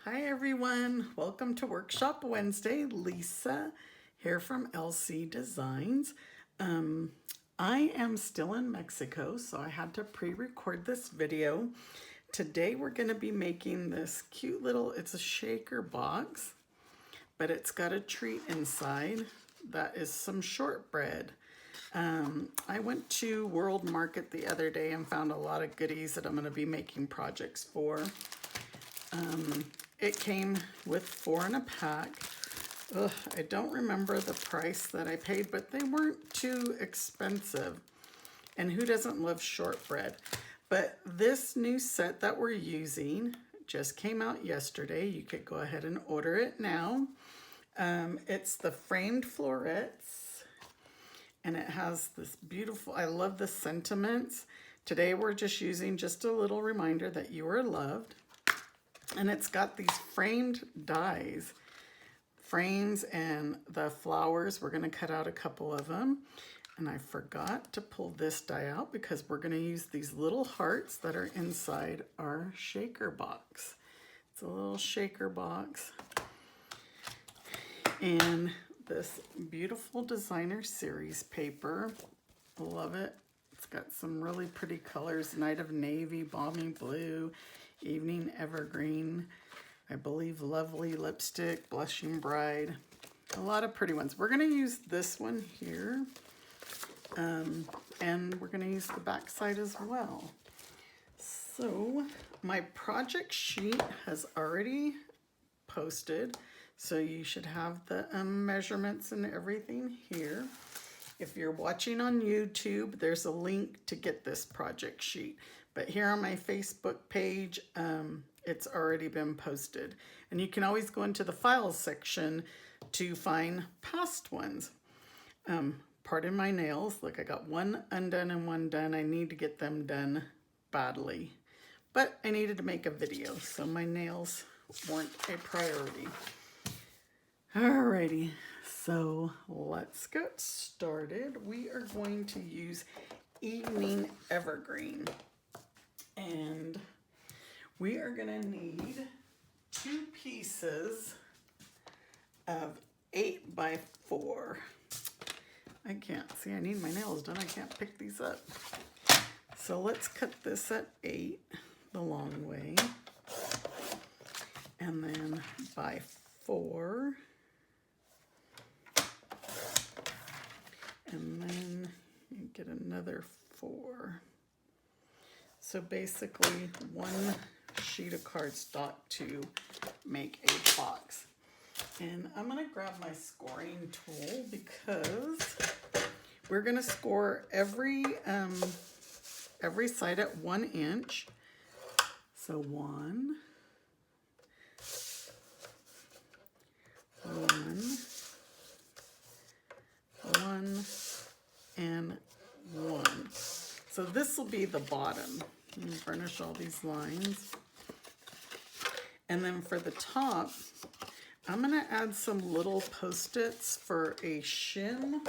Hi everyone, welcome to Workshop Wednesday. Lisa here from LC Designs. I am still in Mexico, so I had to pre-record this video. Today we're going to be making this cute little, it's a shaker box, but it's got a treat inside. That is some shortbread. I went to World Market the other day and found a lot of goodies that I'm going to be making projects for. It came with 4 in a pack. Ugh, I don't remember the price that I paid, but they weren't too expensive. And who doesn't love shortbread? But this new set that we're using just came out yesterday. You could go ahead and order it now. It's the framed florets, and it has this beautiful, I love the sentiments. Today we're just using just a little reminder that you are loved. And it's got these framed dies, frames, and the flowers. We're going to cut out a couple of them. And I forgot to pull this die out because we're going to use these little hearts that are inside our shaker box. It's a little shaker box. And this beautiful designer series paper. Love it. It's got some really pretty colors. Night of Navy, Balmy Blue, Evening Evergreen, I believe Lovely Lipstick, Blushing Bride. A lot of pretty ones. We're going to use this one here. And we're going to use the back side as well. So my project sheet has already posted. So you should have the measurements and everything here. If you're watching on YouTube, there's a link to get this project sheet. But here on my Facebook page, it's already been posted. And you can always go into the files section to find past ones. Pardon my nails. Look, I got one undone and one done. I need to get them done badly. But I needed to make a video, so my nails weren't a priority. Alrighty, so let's get started. We are going to use Evening Evergreen. And we are going to need 2 pieces of 8 by 4. I can't see, I need my nails done. I can't pick these up. So let's cut this at 8 the long way. And then by 4. And then you get another 4. So basically 1 sheet of cardstock to make a box. And I'm going to grab my scoring tool because we're going to score every side at 1 inch. So 1, 1, and 1. So this will be the bottom. Let me burnish all these lines. And then for the top, I'm going to add some little post-its for a shim.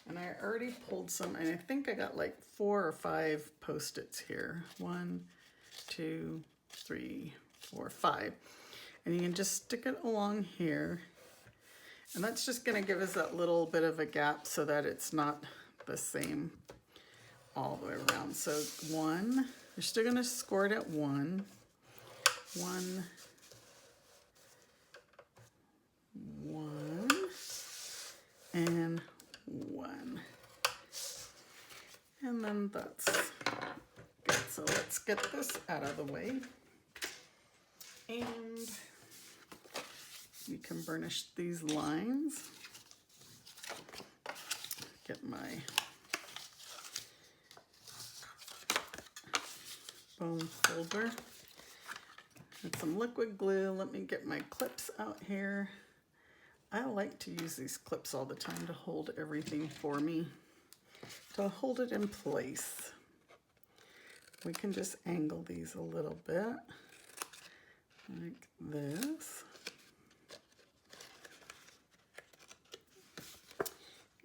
And I already pulled some, and I think I got like 4 or 5 post-its here. 1, 2, 3, 4, 5. And you can just stick it along here. And that's just going to give us that little bit of a gap so that it's not the same all the way around. So 1, you're still going to score it at 1, 1, 1, and 1. And then that's good. So let's get this out of the way. And you can burnish these lines. Get my foam folder. And some liquid glue. Let me get my clips out here. I like to use these clips all the time to hold everything for me, to hold it in place. We can just angle these a little bit, like this.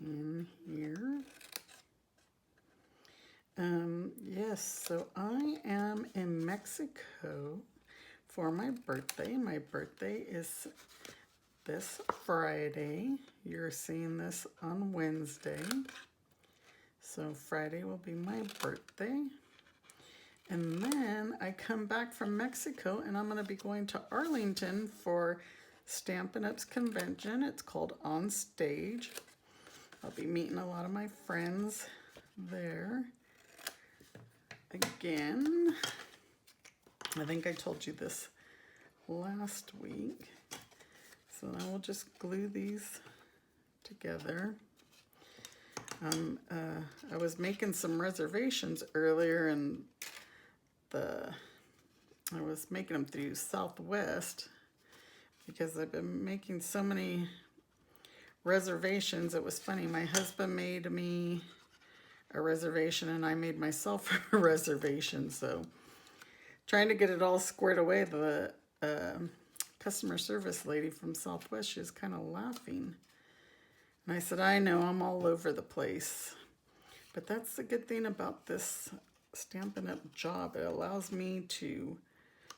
In here. Yes, so I am in Mexico for my birthday. My birthday is this Friday. You're seeing this on Wednesday. So Friday will be my birthday. And then I come back from Mexico and I'm going to be going to Arlington for Stampin' Up's convention. It's called On Stage. I'll be meeting a lot of my friends there. Again, I think I told you this last week. So I will just glue these together. I was making some reservations earlier, and I was making them through Southwest because I've been making so many reservations. It was funny. My husband made me a reservation and I made myself a reservation. So trying to get it all squared away, the customer service lady from Southwest, she was kind of laughing. And I said, I know, I'm all over the place. But that's the good thing about this Stampin' Up job. It allows me to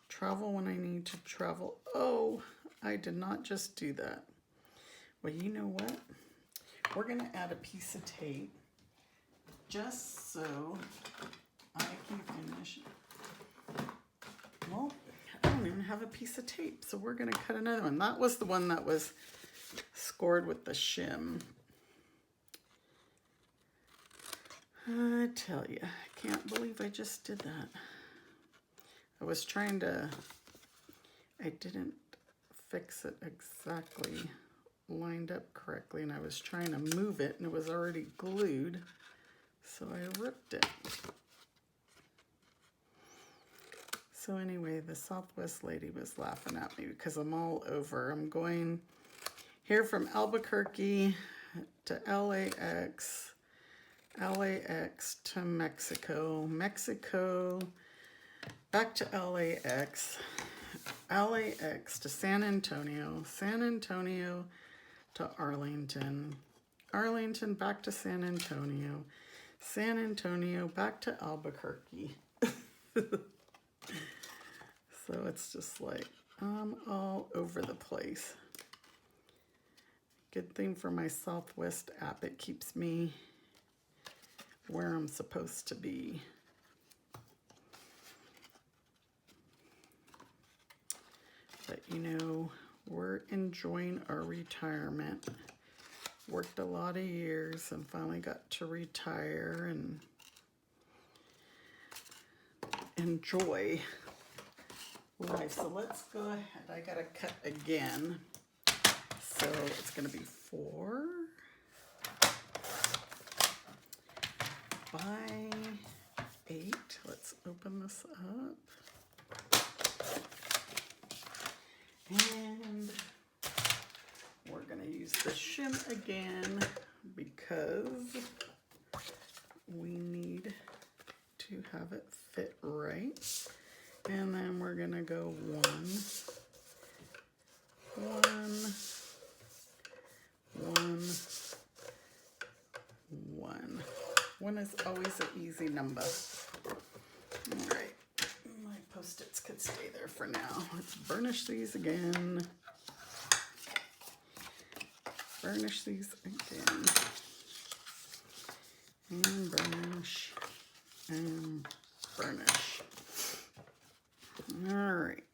travel when I need to travel. Oh, I did not just do that. Well, you know what? We're going to add a piece of tape just so I can finish. Well, I don't even have a piece of tape, so we're going to cut another one. That was the one that was scored with the shim. I tell you, I can't believe I just did that. I was trying to, I didn't fix it exactly lined up correctly, and I was trying to move it and it was already glued, so I ripped it. So anyway, the Southwest lady was laughing at me because I'm all over. I'm going here from Albuquerque to LAX, LAX to Mexico, Mexico back to LAX, LAX to San Antonio, San Antonio to Arlington, Arlington back to San Antonio, San Antonio back to Albuquerque. So it's just like I'm all over the place. Good thing for my Southwest app, it keeps me where I'm supposed to be. But you know, we're enjoying our retirement. Worked a lot of years and finally got to retire and enjoy life. So let's go ahead. I gotta cut again. So it's gonna be 4 by 8. Let's open this up. And we're gonna use the shim again because we need to have it fit right. And then we're gonna go 1, 1, 1, 1. 1 is always an easy number. All right, my Post-its could stay there for now. Let's burnish these again. Burnish these again. And burnish. And burnish. All right,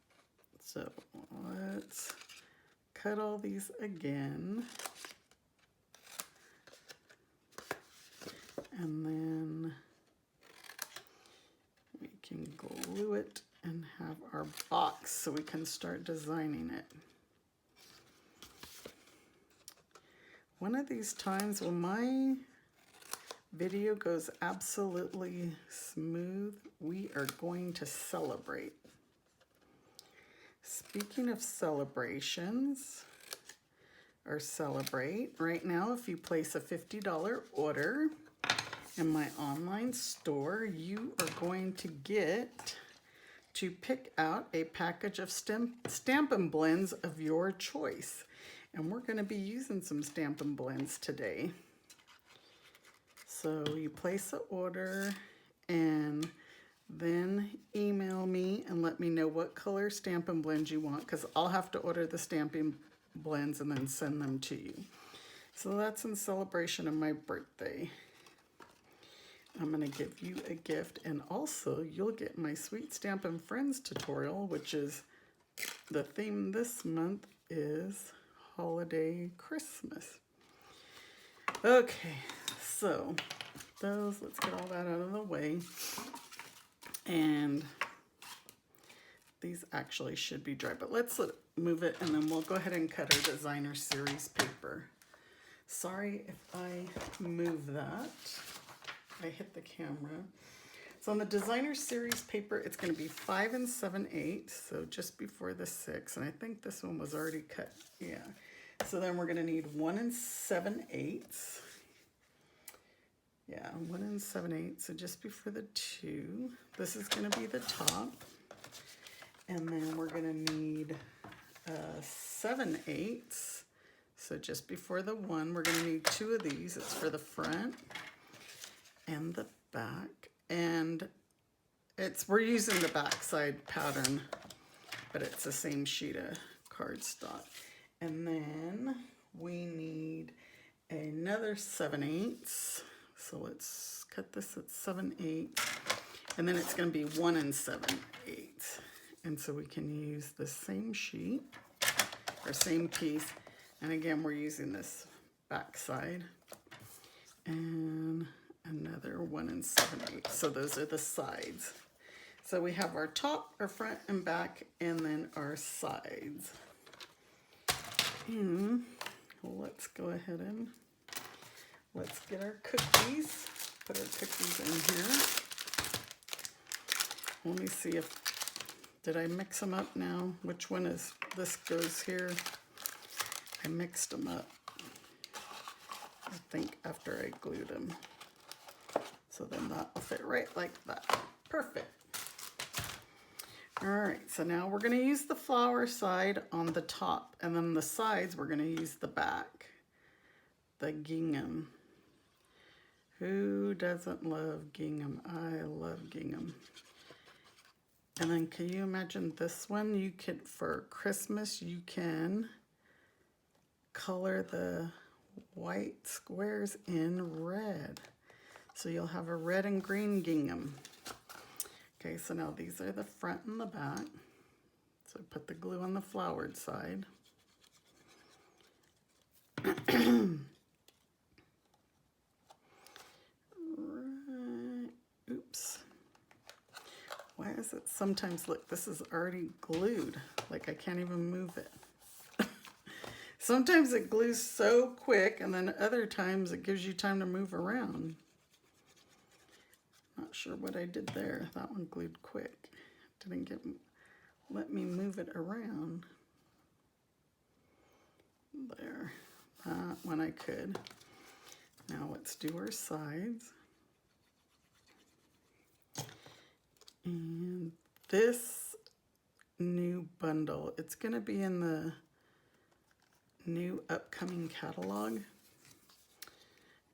so let's cut all these again. And then we can glue it and have our box so we can start designing it. One of these times when my video goes absolutely smooth, we are going to celebrate. Speaking of celebrations, or celebrate, right now if you place a $50 order in my online store, you are going to get to pick out a package of Stampin' Blends of your choice. And we're going to be using some Stampin' Blends today. So you place an order and then email me and let me know what color Stampin' Blends you want, because I'll have to order the Stampin' Blends and then send them to you. So that's in celebration of my birthday. I'm going to give you a gift, and also you'll get my Sweet Stampin' Friends tutorial, which is the theme this month is Holiday Christmas. Okay, so those, let's get all that out of the way. And these actually should be dry, but let's move it and then we'll go ahead and cut our designer series paper. Sorry if I move that. I hit the camera. So on the designer series paper, it's going to be 5 7/8, so just before the 6, and I think this one was already cut. Yeah. So then we're going to need 1 7/8. Yeah, 1 7/8, so just before the 2. This is going to be the top. And then we're going to need 7/8. So just before the 1, we're going to need 2 of these. It's for the front and the back. And we're using the backside pattern, but it's the same sheet of cardstock. And then we need another 7/8. So let's cut this at 7/8. And then it's going to be 1 7/8. And so we can use the same sheet or same piece. And again, we're using this back side. And another 1 7/8. So those are the sides. So we have our top, our front and back, and then our sides. And let's go ahead and let's get our cookies. Put our cookies in here. Let me see if, did I mix them up now? Which one is, this goes here. I mixed them up, I think, after I glued them. So then that will fit right like that. Perfect. All right, so now we're going to use the flower side on the top, and then the sides we're going to use the back, the gingham. Who doesn't love gingham? I love gingham. And then can you imagine this one? You could, for Christmas, you can color the white squares in red. So you'll have a red and green gingham. Okay, so now these are the front and the back. So put the glue on the flowered side. Right. Oops. Why is it sometimes, look, this is already glued. Like I can't even move it. Sometimes it glues so quick, and then other times it gives you time to move around. Not sure what I did there. That one glued quick. Didn't let me move it around. There. That one I could. Now let's do our sides. And this new bundle, it's going to be in the new upcoming catalog,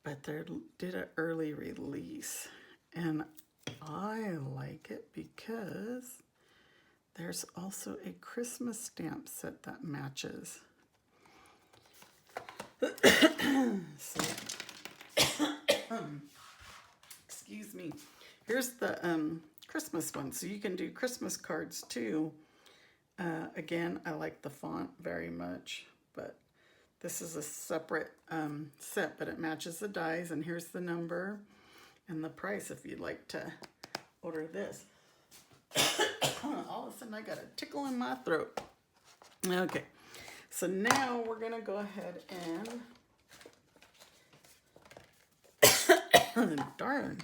but they did an early release, and I like it because there's also a Christmas stamp set that matches. So, excuse me. Here's the Christmas one, so you can do Christmas cards too. Again, I like the font very much, but this is a separate set, but it matches the dies, and here's the number and the price if you'd like to order this. All of a sudden I got a tickle in my throat. Okay, so now we're gonna go ahead and darn,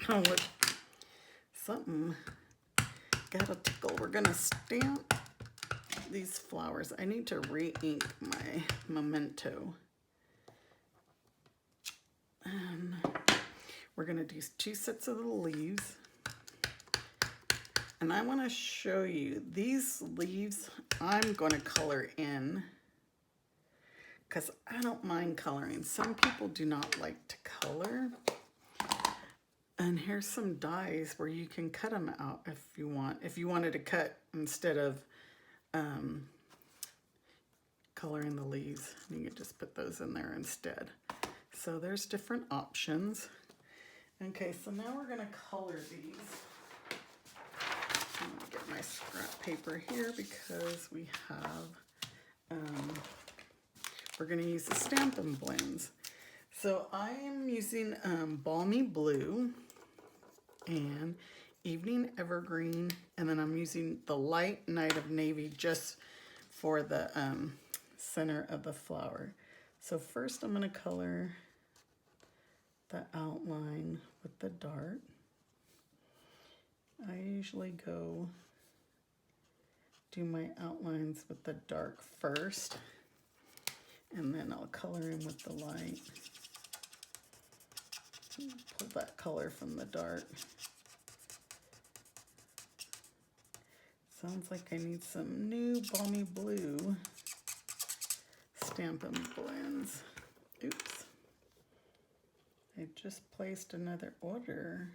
what, something got a tickle. We're gonna stamp these flowers. I need to re-ink my memento. And we're gonna do 2 sets of the leaves. And I wanna show you these leaves I'm gonna color in because I don't mind coloring. Some people do not like to color. And here's some dies where you can cut them out if you want. If you wanted to cut instead of coloring the leaves, you could just put those in there instead. So there's different options. Okay, so now we're gonna color these. I'm gonna get my scrap paper here because we have, we're gonna use the Stampin' Blends. So I am using Balmy Blue and Evening Evergreen, and then I'm using the Light Night of Navy just for the center of the flower. So first I'm gonna color the outline with the dart. I usually go do my outlines with the dark first, and then I'll color in with the light. Pull that color from the dart. Sounds like I need some new Balmy Blue Stampin' Blends. Oops. I just placed another order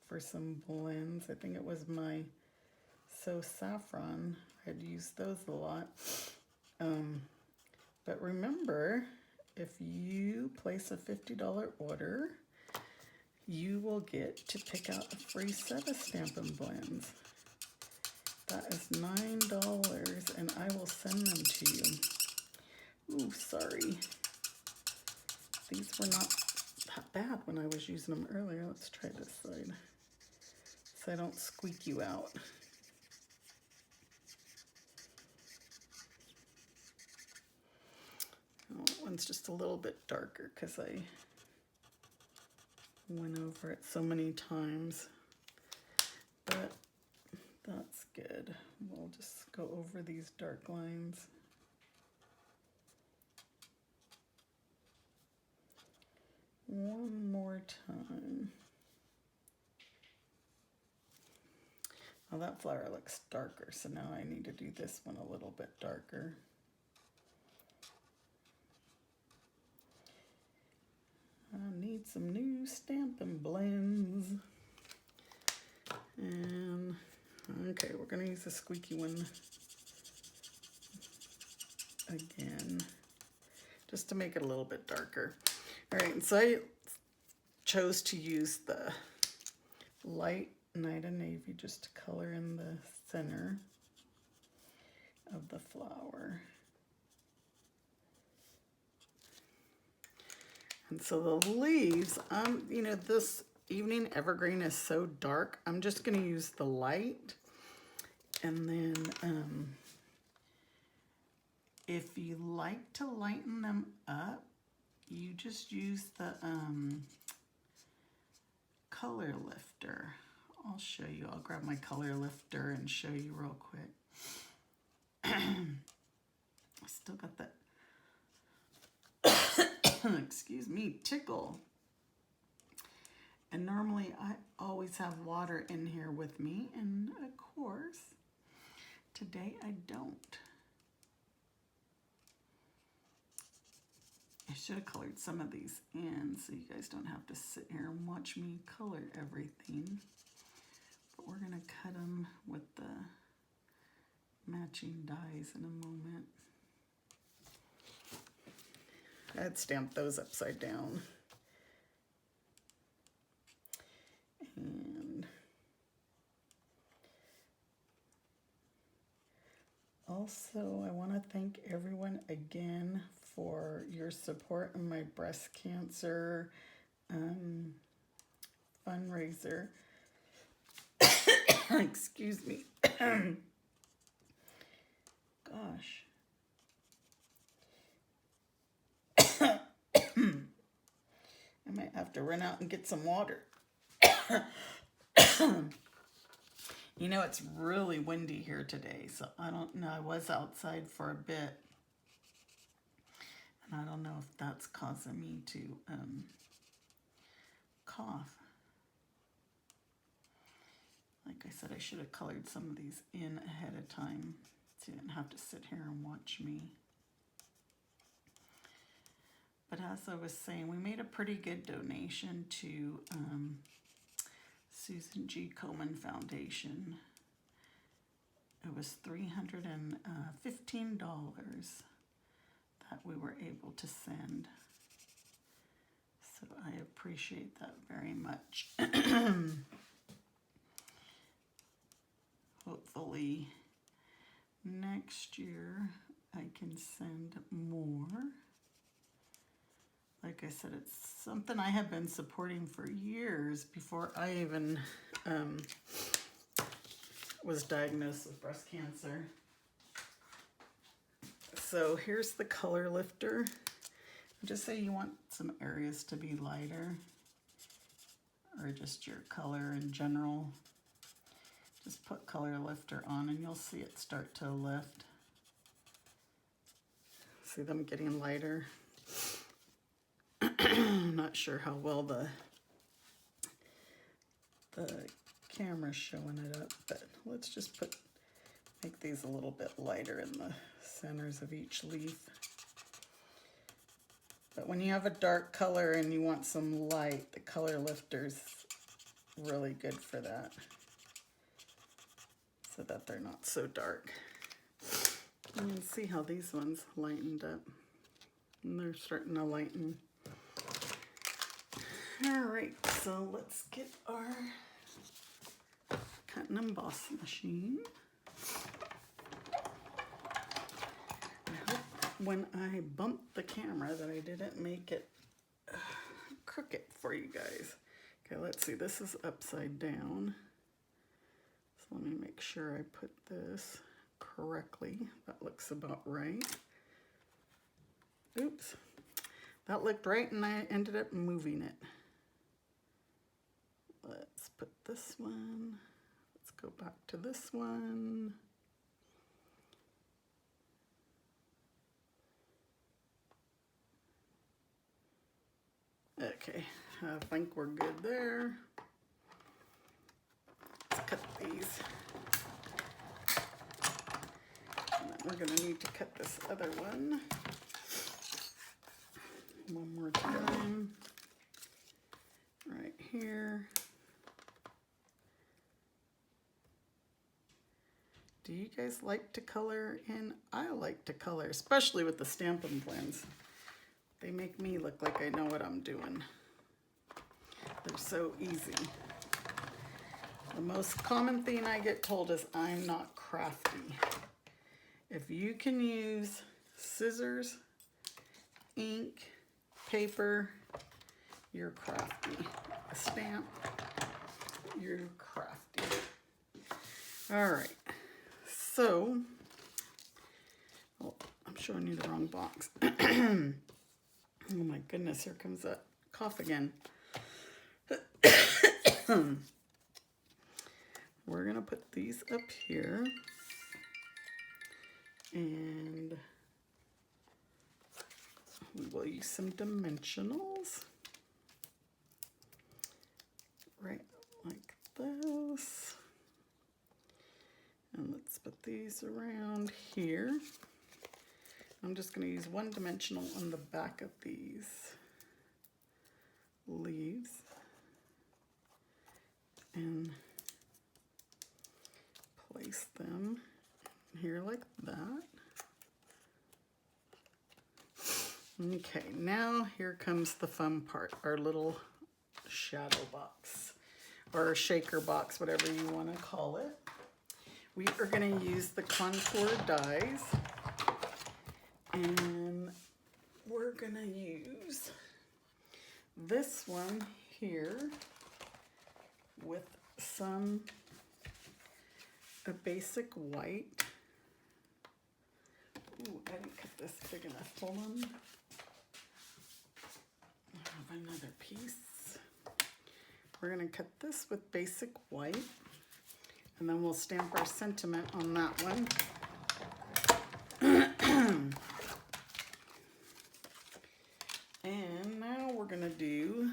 for some blends. I think it was my So Saffron. I'd used those a lot. But remember, if you place a $50 order, you will get to pick out a free set of Stampin' Blends. That is $9, and I will send them to you. Ooh, sorry. These were not that bad when I was using them earlier. Let's try this side so I don't squeak you out. Oh, that one's just a little bit darker because I went over it so many times, but that's good. We'll just go over these dark lines. One more time. Oh, that flower looks darker, so now I need to do this one a little bit darker. I need some new Stampin' Blends. And okay, we're gonna use the squeaky one again, just to make it a little bit darker. All right, so I chose to use the Light Night of Navy just to color in the center of the flower. And so the leaves, you know, this Evening Evergreen is so dark, I'm just gonna use the light. And then if you like to lighten them up, you just use the color lifter. I'll show you. I'll grab my color lifter and show you real quick. I still got that, excuse me, tickle. And normally I always have water in here with me, and of course, today I don't. I should have colored some of these in so you guys don't have to sit here and watch me color everything. But we're gonna cut them with the matching dies in a moment. I'd stamp those upside down. And also, I want to thank everyone again for your support in my breast cancer fundraiser. Excuse me. Gosh. I might have to run out and get some water. You know, it's really windy here today, so I don't know. I was outside for a bit, and I don't know if that's causing me to cough. Like I said, I should have colored some of these in ahead of time so you didn't have to sit here and watch me. But as I was saying, we made a pretty good donation to Susan G. Komen Foundation. It was $315 that we were able to send. So I appreciate that very much. Hopefully next year I can send more. Like I said, it's something I have been supporting for years before I even was diagnosed with breast cancer. So here's the color lifter. Just say you want some areas to be lighter, or just your color in general. Just put color lifter on and you'll see it start to lift. See them getting lighter. I'm not sure how well the camera's showing it up, but let's just make these a little bit lighter in the centers of each leaf. But when you have a dark color and you want some light, the color lifter's really good for that, so that they're not so dark. You can see how these ones lightened up, and they're starting to lighten. All right, so let's get our cut and emboss machine. I hope when I bumped the camera that I didn't make it crooked for you guys. Okay, let's see, this is upside down. So let me make sure I put this correctly. That looks about right. Oops, that looked right and I ended up moving it. Let's put this one. Let's go back to this one. Okay, I think we're good there. Let's cut these. And then we're gonna need to cut this other one. One more time. Right here. Do you guys like to color in? I like to color, especially with the Stampin' Blends. They make me look like I know what I'm doing. They're so easy. The most common thing I get told is I'm not crafty. If you can use scissors, ink, paper, you're crafty. A stamp, you're crafty. All right. So, oh, I'm showing you the wrong box. Oh my goodness, here comes that cough again. We're gonna put these up here, and we will use some dimensionals, right like this. And let's put these around here. I'm just going to use one dimensional on the back of these leaves and place them here like that. Okay, now here comes the fun part, our little shadow box or shaker box, whatever you want to call it. We are going to use the contour dies, and we're going to use this one here with a basic white. Ooh, I didn't cut this big enough. Hold on. I have another piece. We're going to cut this with basic white. And then we'll stamp our sentiment on that one. And now we're going to do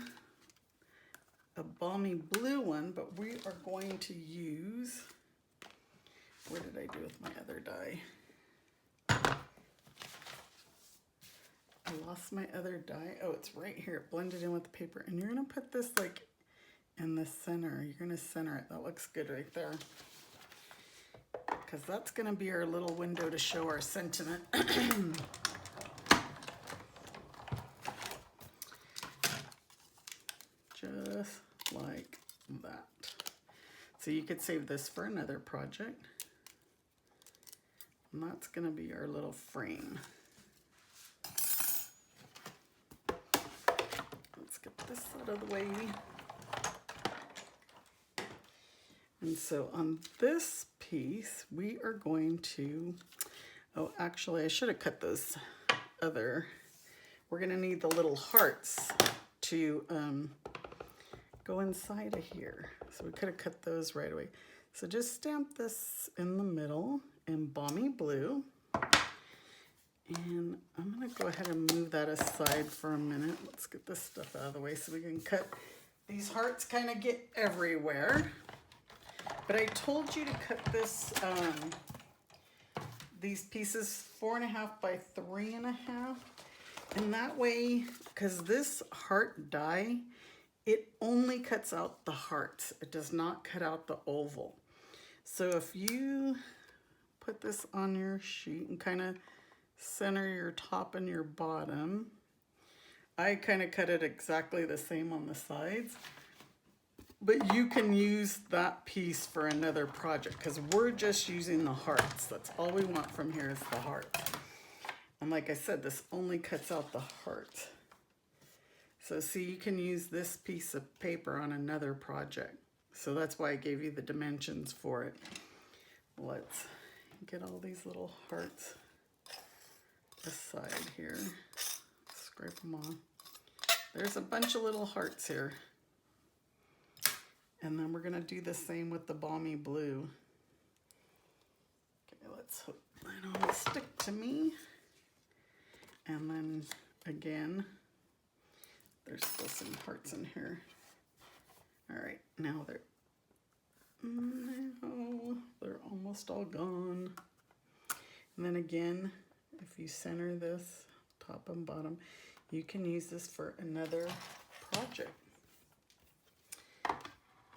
a balmy blue one, but we are going to use, where did I do with my other die? I lost my other die. Oh, it's right here. It blended in with the paper. And you're going to put this like in the center. You're going to center it. That looks good right there. Because that's going to be our little window to show our sentiment. Just like that. So you could save this for another project. And that's going to be our little frame. Let's get this out of the way. And so on this piece, we are going to, oh, actually, I should have cut those other, we're going to need the little hearts to go inside of here. So we could have cut those right away. So just stamp this in the middle in Balmy Blue. And I'm going to go ahead and move that aside for a minute. Let's get this stuff out of the way so we can cut. These hearts kind of get everywhere. But I told you to cut this, these pieces 4.5 by 3.5. And that way, because this heart die, it only cuts out the hearts. It does not cut out the oval. So if you put this on your sheet and kind of center your top and your bottom, I kind of cut it exactly the same on the sides. But you can use that piece for another project because we're just using the hearts. That's all we want from here is the hearts. And like I said, this only cuts out the heart. So see, you can use this piece of paper on another project. So that's why I gave you the dimensions for it. Let's get all these little hearts aside here. Scrape them off. There's a bunch of little hearts here. And then we're going to do the same with the Balmy Blue. Okay, let's hope that will stick to me. And then again, there's still some hearts in here. All right, now they're almost all gone. And then again, if you center this top and bottom, you can use this for another project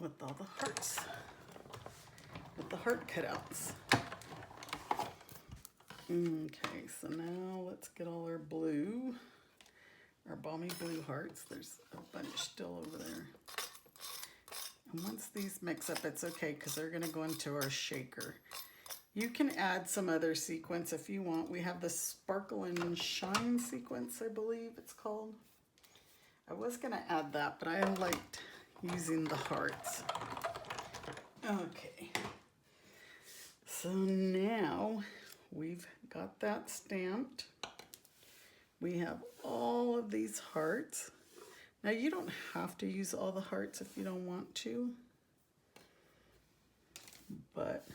with all the hearts, with the heart cutouts. Okay, so now let's get all our blue, our Balmy Blue hearts. There's a bunch still over there. And once these mix up, it's okay because they're going to go into our shaker. You can add some other sequence if you want. We have the Sparkle and Shine sequence, I believe it's called. I was going to add that, but I liked using the hearts. Okay. So now we've got that stamped. We have all of these hearts. Now you don't have to use all the hearts if you don't want to. But,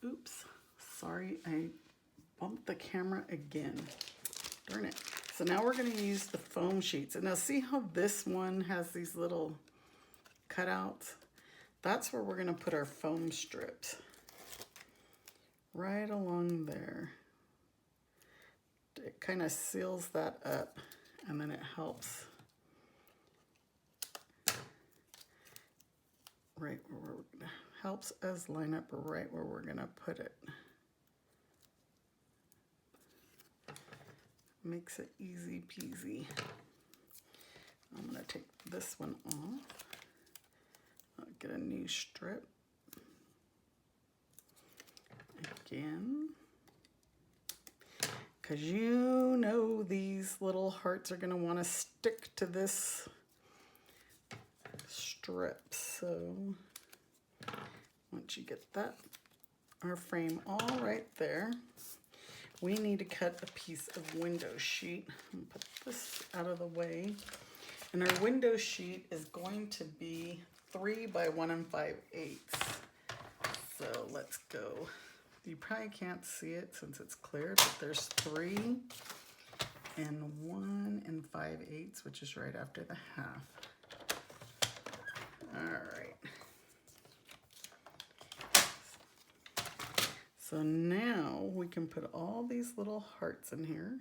oops, sorry, I bumped the camera again. Darn it. So now we're going to use the foam sheets. And now see how this one has these little cutouts? That's where we're going to put our foam strips. Right along there. It kind of seals that up and then it helps right where we're gonna, helps us line up right where we're gonna put it. Makes it easy peasy. I'm gonna take this one off. I'll get a new strip. Again. Because you know these little hearts are going to want to stick to this strip. So once you get that, our frame all right there, we need to cut a piece of window sheet. I'm gonna put this out of the way. And our window sheet is going to be 3 by 1 5/8. So let's go. You probably can't see it since it's clear, but there's 3 and 1 5/8, which is right after the half. All right. So now we can put all these little hearts in here.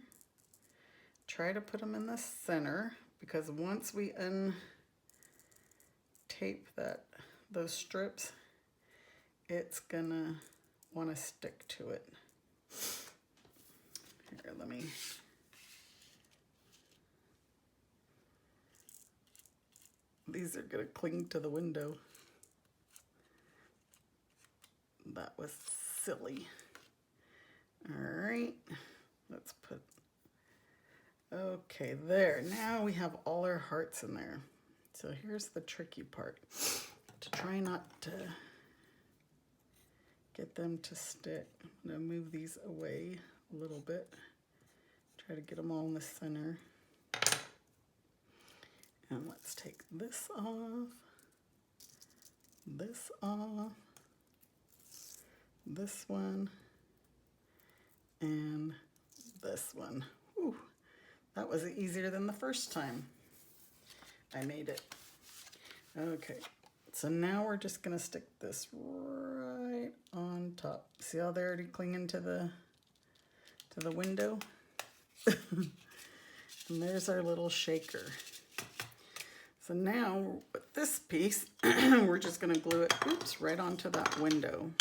Try to put them in the center because once we tape those strips, it's gonna want to stick to it. Here, let me. These are gonna cling to the window. That was silly. All right, let's put, okay, there. Now we have all our hearts in there. So here's the tricky part. To try not to get them to stick, I'm gonna move these away a little bit. Try to get them all in the center. And let's take this off, this off, this one, and this one. Whew, that was easier than the first time I made it. Okay, so now we're just gonna stick this right on top. See how they're already clinging to the window? And there's our little shaker. So now with this piece, we're just gonna glue it, oops, right onto that window.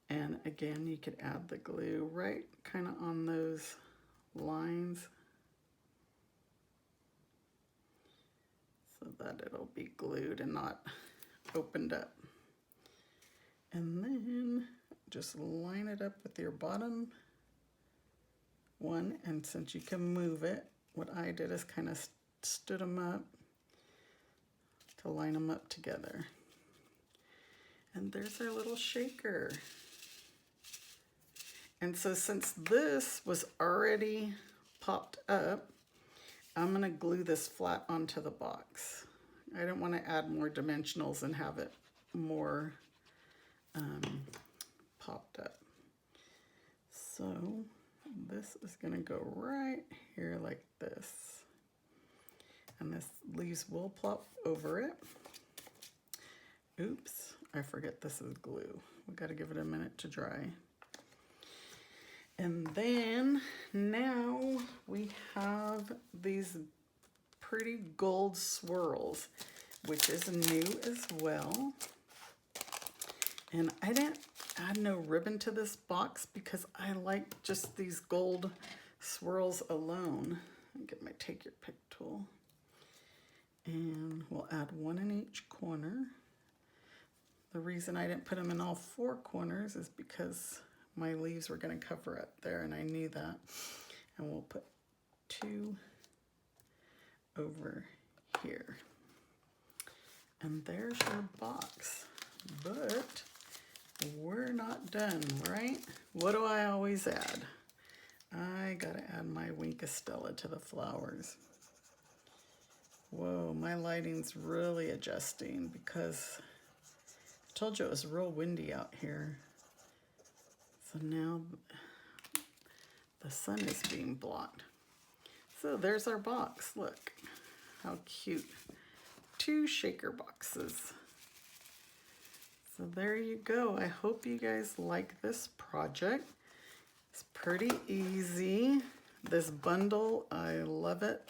And again, you could add the glue right kind of on those lines so that it'll be glued and not opened up. And then just line it up with your bottom one, and since you can move it, what I did is kind of stood them up to line them up together. And there's our little shaker. And so since this was already popped up, I'm gonna glue this flat onto the box. I didn't want to add more dimensionals and have it more popped up. So this is gonna go right here like this. And this leaves will plop over it. Oops, I forget this is glue. We gotta give it a minute to dry. And then now we have these pretty gold swirls, which is new as well. And I didn't add no ribbon to this box because I like just these gold swirls alone. I'll get my Take Your Pick tool. And we'll add one in each corner. The reason I didn't put them in all four corners is because my leaves were going to cover up there, and I knew that. And we'll put two over here. And there's your box. But we're not done, right? What do I always add? I gotta add my Winkastella to the flowers. Whoa, my lighting's really adjusting because I told you it was real windy out here. So now the sun is being blocked. So there's our box. Look how cute. 2 shaker boxes. So there you go. I hope you guys like this project. It's pretty easy. This bundle, I love it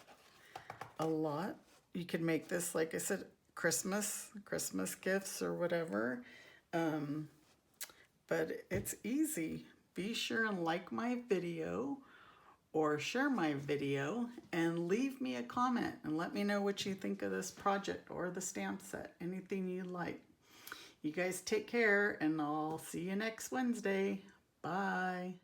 a lot. You could make this, like I said, Christmas gifts or whatever. But it's easy. Be sure and like my video or share my video and leave me a comment and let me know what you think of this project or the stamp set, anything you like. You guys take care, and I'll see you next Wednesday. Bye.